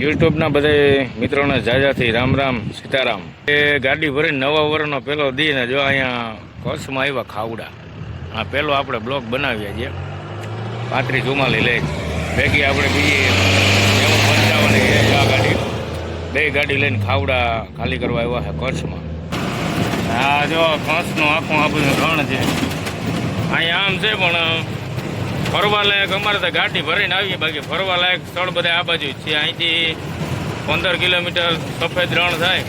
યુટ્યુબના બધા મિત્રોને જાજાથી રામ રામ સીતારામ. એ ગાડી ભરીને નવા વર્ષનો પહેલો દી ને જો અહીંયા કચ્છમાં આવ્યા ખાવડા. આ પહેલો આપણે બ્લોક બનાવ્યા છે 35-44 લે ભેગી આપણે બીજી 55 આ ગાડી બે ગાડી લઈને ખાવડા ખાલી કરવા આવ્યા છે કચ્છમાં. આ જો કચ્છનું આખું આ બધું રણ છે અહીંયા આમ છે પણ ફરવા લાયક અમારે તો ગાડી ભરીને આવીએ, બાકી ફરવા લાયક સ્થળ બધા આ બાજુ છે. અહીંથી 15 કિલોમીટર સફેદ રણ થાય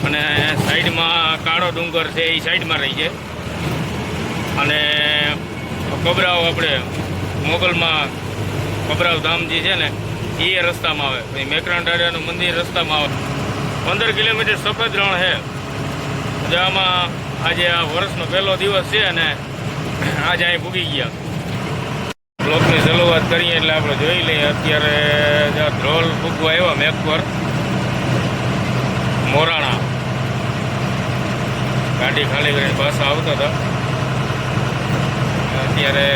અને સાઈડમાં કાળો ડુંગર છે એ સાઈડમાં રહી છે અને કબરાવ આપણે મોગલમાં કબરાવ ધામજી છે ને એ રસ્તામાં આવે, પછી મેકરણદારિયાનું મંદિર રસ્તામાં આવે. 15 કિલોમીટર સફેદ રણ છે. આમાં આજે આ વર્ષનો પહેલો દિવસ છે અને આજે અહીં પૂગી ગયા. બ્લોકની શરૂઆત કરીએ એટલે આપણે જોઈ લઈએ. અત્યારે ધ્રોલ ફૂગવા આવ્યા મેક પર મોરાણા ગાડી ખાલી કરીને પાછા આવતા હતા. અત્યારે